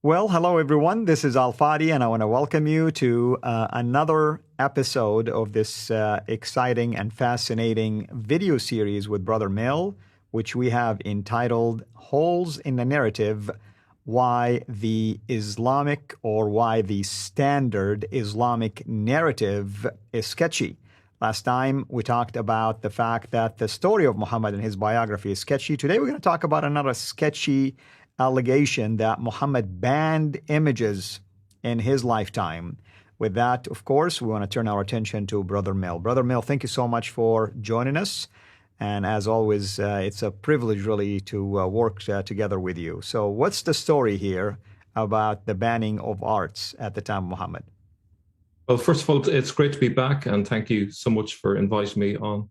Well, hello everyone. This is Fadi, and I want to welcome you to another episode of this exciting and fascinating video series with Brother Mill, which we have entitled Holes in the Narrative: Why the Islamic or Why the Standard Islamic Narrative is Sketchy. Last time we talked about the fact that the story of Muhammad and his biography is sketchy. Today we're going to talk about another sketchy allegation that Muhammad banned images in his lifetime. With that, of course, we want to turn our attention to Brother Mill. Brother Mill, thank you so much for joining us. And as always, it's a privilege really to work together with you. So what's the story here about the banning of arts at the time of Muhammad? Well, first of all, it's great to be back, and thank you so much for inviting me on.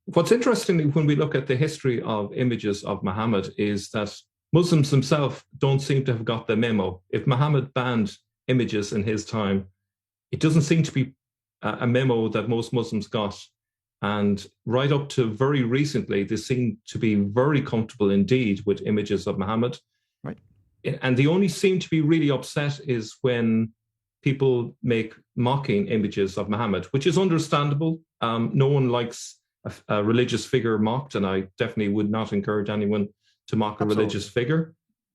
What's interesting when we look at the history of images of Muhammad is that Muslims themselves don't seem to have got the memo. If Muhammad banned images in his time, it doesn't seem to be a memo that most Muslims got. And right up to very recently, they seem to be very comfortable indeed with images of Muhammad. Right. And they only seem to be really upset is when people make mocking images of Muhammad, which is understandable. No one likes a religious figure mocked, and I definitely would not encourage anyone to mock a religious figure.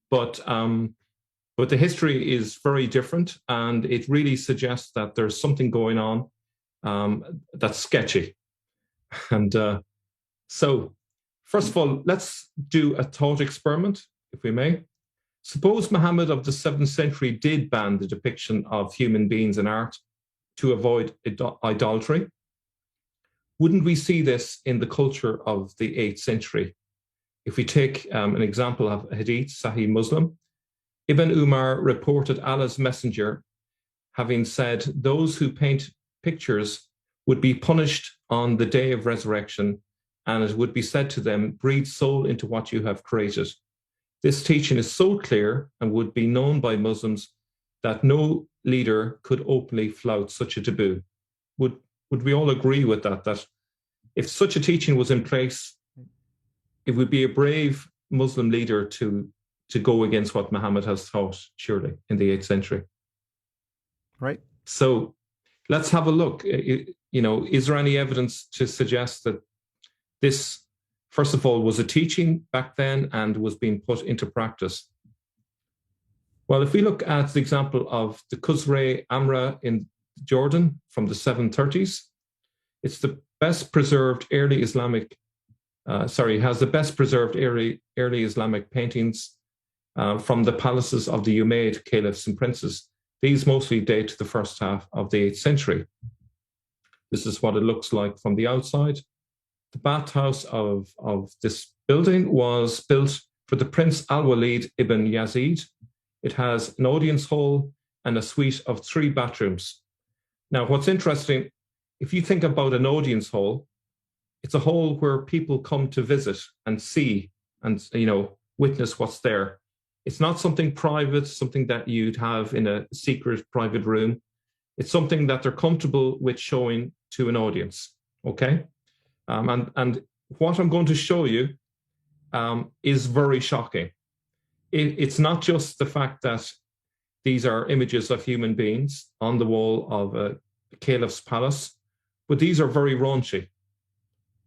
But the history is very different, and it really suggests that there's something going on that's sketchy. And so, first of all, let's do a thought experiment, if we may. Suppose Muhammad of the 7th century did ban the depiction of human beings in art to avoid idolatry. Wouldn't we see this in the culture of the 8th century? If we take an example of Hadith, Sahih Muslim, Ibn Umar reported Allah's messenger having said, those who paint pictures would be punished on the day of resurrection, and it would be said to them, breathe soul into what you have created. This teaching is so clear and would be known by Muslims that no leader could openly flout such a taboo. Would we all agree with that? That if such a teaching was in place, it would be a brave Muslim leader to go against what Muhammad has taught, surely, in the 8th century. Right. So let's have a look. Is there any evidence to suggest that this, first of all, was a teaching back then and was being put into practice? Well, if we look at the example of the Qusr-e Amra in Jordan from the 730s, it's the best preserved early Islamic, has the best preserved early Islamic paintings from the palaces of the Umayyad caliphs and princes. These mostly date to the first half of the 8th century. This is what it looks like from the outside. The bathhouse of this building was built for the Prince Al-Walid ibn Yazid. It has an audience hall and a suite of 3 bathrooms. Now, what's interesting, if you think about an audience hall, it's a hall where people come to visit and see and, witness what's there. It's not something private, something that you'd have in a secret private room. It's something that they're comfortable with showing to an audience, okay? And what I'm going to show you is very shocking. It's not just the fact that these are images of human beings on the wall of a caliph's palace, but these are very raunchy.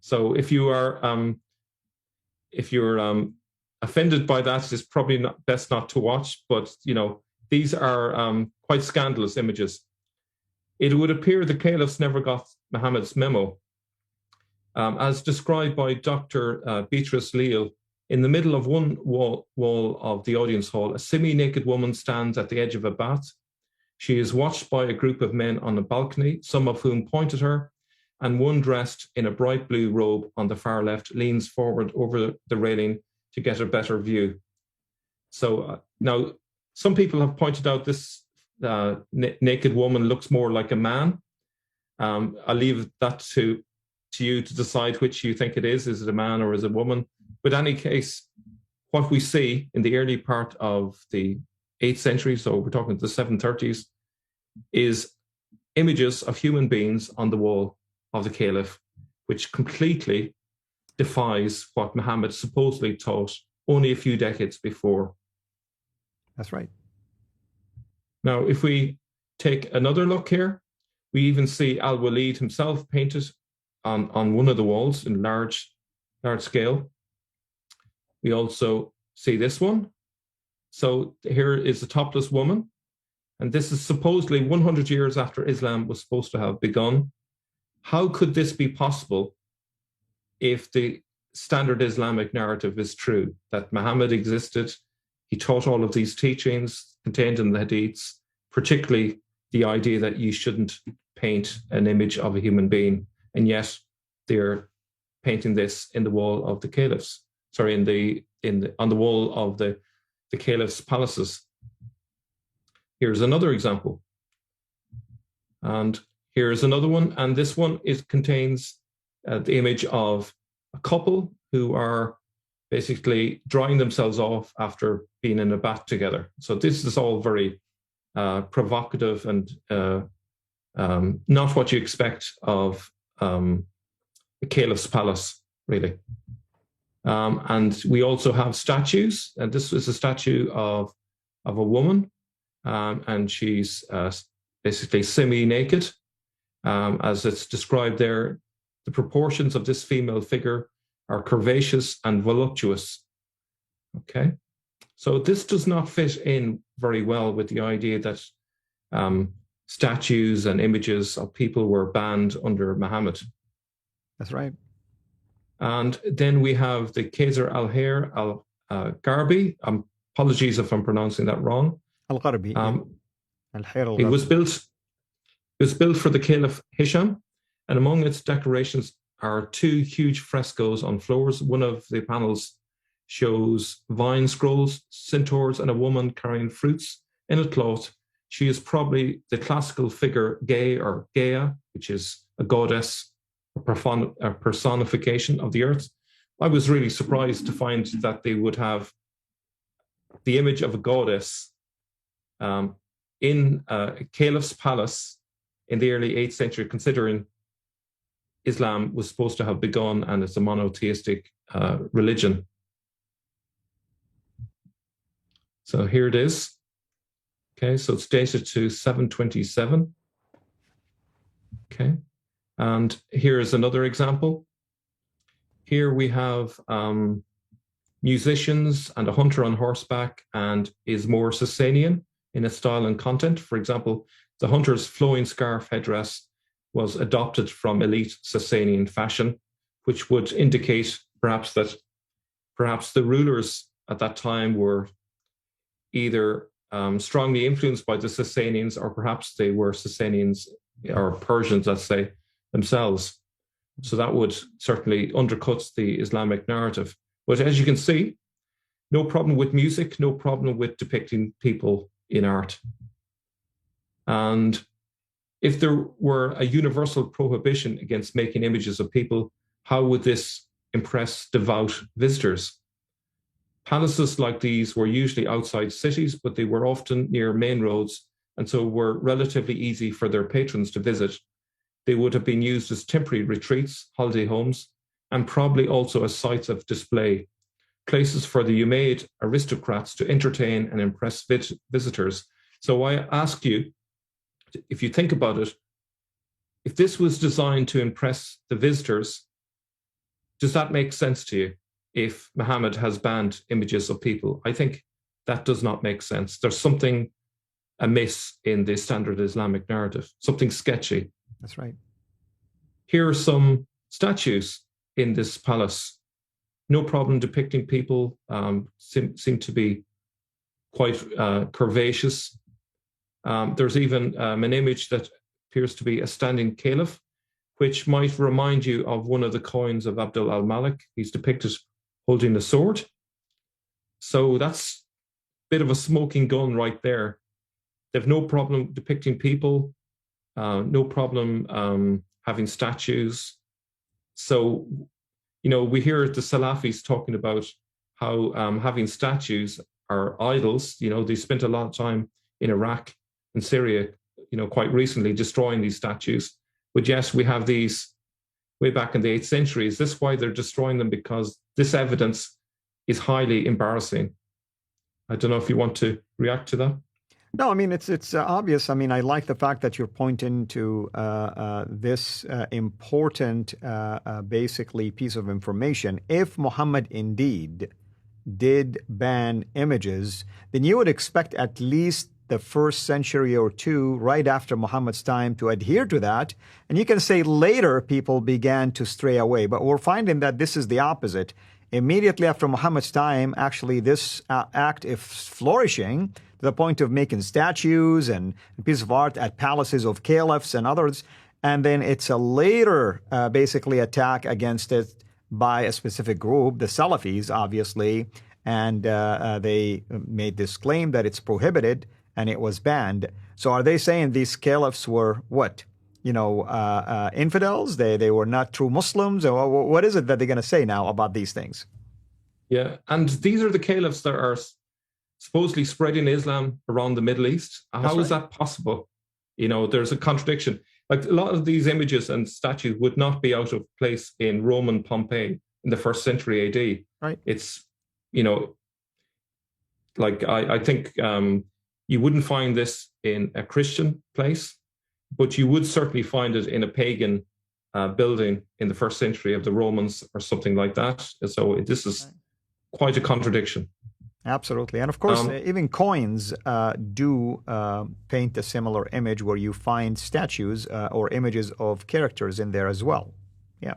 So if you're offended by that, it's probably best not to watch. But these are quite scandalous images. It would appear the caliphs never got Muhammad's memo. As described by Dr. Beatrice Leal, in the middle of one wall of the audience hall, a semi-naked woman stands at the edge of a bath. She is watched by a group of men on a balcony, some of whom point at her, and one dressed in a bright blue robe on the far left leans forward over the railing to get a better view. So now, some people have pointed out this naked woman looks more like a man. I'll leave that to you to decide which you think it is. Is it a man or is it a woman? But in any case, what we see in the early part of the 8th century, so we're talking the 730s, is images of human beings on the wall of the Caliph, which completely defies what Muhammad supposedly taught only a few decades before. That's right. Now, if we take another look here, we even see Al-Walid himself painted on one of the walls in large scale. We also see this one. So here is a topless woman, and this is supposedly 100 years after Islam was supposed to have begun. How could this be possible if the standard Islamic narrative is true, that Muhammad existed, he taught all of these teachings contained in the hadiths, particularly the idea that you shouldn't paint an image of a human being, and yet they're painting this in the wall of the caliphs, sorry, on the wall of the caliphs' palaces. Here's another example. And here's another one, and this one contains the image of a couple who are basically drying themselves off after being in a bath together. So this is all very provocative and not what you expect of a caliph's palace, really. And we also have statues, and this is a statue of a woman, and she's basically semi-naked, as it's described there. The proportions of this female figure are curvaceous and voluptuous. Okay, so this does not fit in very well with the idea that statues and images of people were banned under Muhammad. That's right. And then we have the Qasr al-Hayr al-Gharbi. Apologies if I'm pronouncing that wrong. Al-Gharbi. Al-Hayr It was built for the Caliph Hisham, and among its decorations are two huge frescoes on floors. One of the panels shows vine scrolls, centaurs, and a woman carrying fruits in a cloth. She is probably the classical figure Gaia or Gaia, which is a goddess, a personification of the earth. I was really surprised to find that they would have the image of a goddess in a caliph's palace in the early 8th century, considering Islam was supposed to have begun and it's a monotheistic religion. So here it is. Okay, so it's dated to 727. Okay, and here is another example. Here we have musicians and a hunter on horseback, and is more Sasanian in its style and content. For example, the hunter's flowing scarf headdress was adopted from elite Sasanian fashion, which would indicate perhaps the rulers at that time were either strongly influenced by the Sasanians, or perhaps they were Sasanians or Persians, let's say, themselves. So that would certainly undercut the Islamic narrative. But as you can see, no problem with music, no problem with depicting people in art. And if there were a universal prohibition against making images of people, how would this impress devout visitors? Palaces like these were usually outside cities, but they were often near main roads, and so were relatively easy for their patrons to visit. They would have been used as temporary retreats, holiday homes, and probably also as sites of display, places for the Umayyad aristocrats to entertain and impress visitors. So I ask you, if you think about it, if this was designed to impress the visitors, does that make sense to you? If Muhammad has banned images of people, I think that does not make sense. There's something amiss in the standard Islamic narrative, something sketchy. That's right. Here are some statues in this palace. No problem depicting people, seem to be quite curvaceous. There's even an image that appears to be a standing caliph, which might remind you of one of the coins of Abdul al-Malik. He's depicted holding a sword. So that's a bit of a smoking gun right there. They've no problem depicting people, no problem having statues. So, we hear the Salafis talking about how having statues are idols. They spent a lot of time in Iraq and Syria, quite recently destroying these statues. But yes, we have these way back in the 8th century. Is this why they're destroying them? Because this evidence is highly embarrassing. I don't know if you want to react to that. No, I mean, it's obvious. I mean, I like the fact that you're pointing to this important, basically, piece of information. If Muhammad indeed did ban images, then you would expect at least the first century or two, right after Muhammad's time, to adhere to that. And you can say later people began to stray away. But we're finding that this is the opposite. Immediately after Muhammad's time, actually, this act is flourishing to the point of making statues and pieces of art at palaces of caliphs and others. And then it's a later, basically, attack against it by a specific group, the Salafis, obviously. And they made this claim that it's prohibited and it was banned. So are they saying these caliphs were what? Infidels? They were not true Muslims? Or what is it that they're going to say now about these things? Yeah, and these are the caliphs that are supposedly spreading Islam around the Middle East. How is that possible? There's a contradiction. Like a lot of these images and statues would not be out of place in Roman Pompeii in the 1st century AD. Right. It's, like I think you wouldn't find this in a Christian place, but you would certainly find it in a pagan building in the 1st century of the Romans or something like that. So this is quite a contradiction. Absolutely. And of course, even coins do paint a similar image where you find statues or images of characters in there as well. Yeah.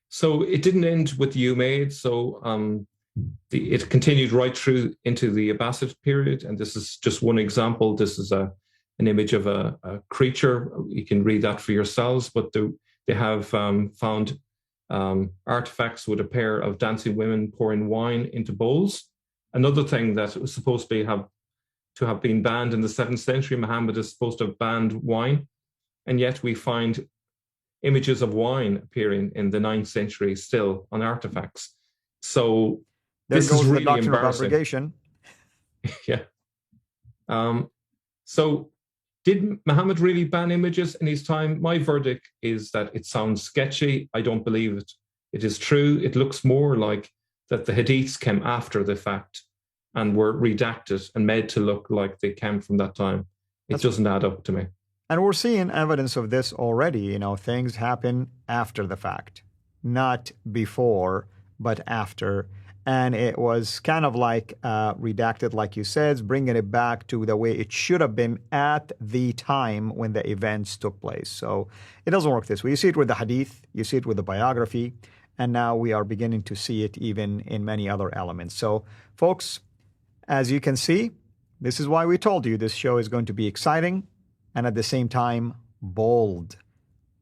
So it didn't end with the Umayyad. So it continued right through into the Abbasid period. And this is just one example. This is an image of a creature. You can read that for yourselves. But they have found artifacts with a pair of dancing women pouring wine into bowls. Another thing that was supposed to have been banned in the 7th century, Muhammad is supposed to have banned wine, and yet we find images of wine appearing in the 9th century still on artifacts. So this is really embarrassing. Yeah. So did Muhammad really ban images in his time? My verdict is that it sounds sketchy. I don't believe it. It is true. It looks more like that the hadiths came after the fact and were redacted and made to look like they came from that time. It doesn't add up to me. And we're seeing evidence of this already. Things happen after the fact, not before, but after. And it was kind of like redacted, like you said, bringing it back to the way it should have been at the time when the events took place. So it doesn't work this way. You see it with the hadith, you see it with the biography, and now we are beginning to see it even in many other elements. So, folks, as you can see, this is why we told you this show is going to be exciting and at the same time bold.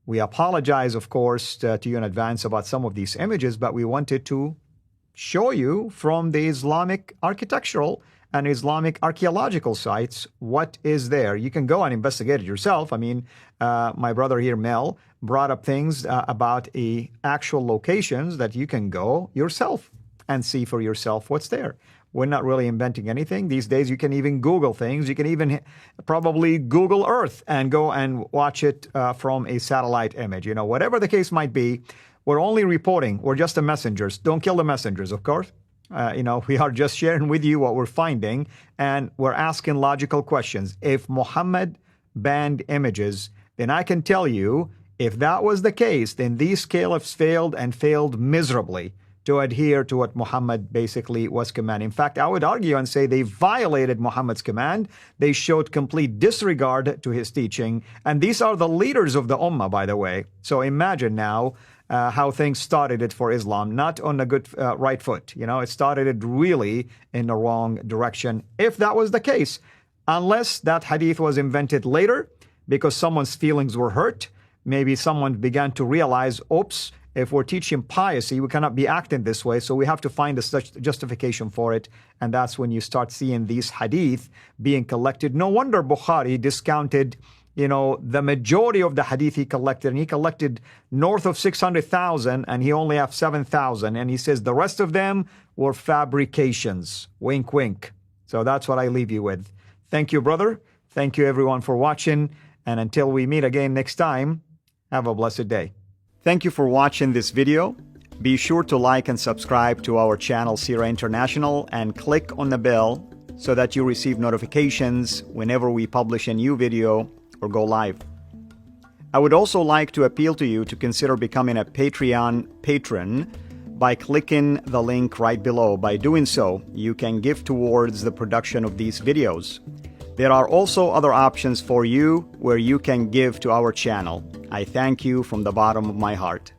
We apologize, of course, to you in advance about some of these images, but we wanted to show you from the Islamic architectural and Islamic archaeological sites what is there. You can go and investigate it yourself. I mean, my brother here, Mel, brought up things about actual locations that you can go yourself and see for yourself what's there. We're not really inventing anything. These days, you can even Google things. You can even probably Google Earth and go and watch it from a satellite image. Whatever the case might be, we're only reporting. We're just the messengers. Don't kill the messengers, of course. We are just sharing with you what we're finding, and we're asking logical questions. If Muhammad banned images, then I can tell you, if that was the case, then these caliphs failed and failed miserably to adhere to what Muhammad basically was commanding. In fact, I would argue and say they violated Muhammad's command. They showed complete disregard to his teaching. And these are the leaders of the Ummah, by the way. So imagine now how things started it for Islam, not on a good right foot. It started it really in the wrong direction. If that was the case, unless that hadith was invented later because someone's feelings were hurt, maybe someone began to realize, oops, if we're teaching piety, we cannot be acting this way, so we have to find a such justification for it. And that's when you start seeing these hadith being collected. No wonder Bukhari discounted, the majority of the hadith he collected, and he collected north of 600,000, and he only have 7,000. And he says the rest of them were fabrications. Wink, wink. So that's what I leave you with. Thank you, brother. Thank you, everyone, for watching. And until we meet again next time, have a blessed day. Thank you for watching this video. Be sure to like and subscribe to our channel CIRA International and click on the bell so that you receive notifications whenever we publish a new video or go live. I would also like to appeal to you to consider becoming a Patreon patron by clicking the link right below. By doing so, you can give towards the production of these videos. There are also other options for you where you can give to our channel. I thank you from the bottom of my heart.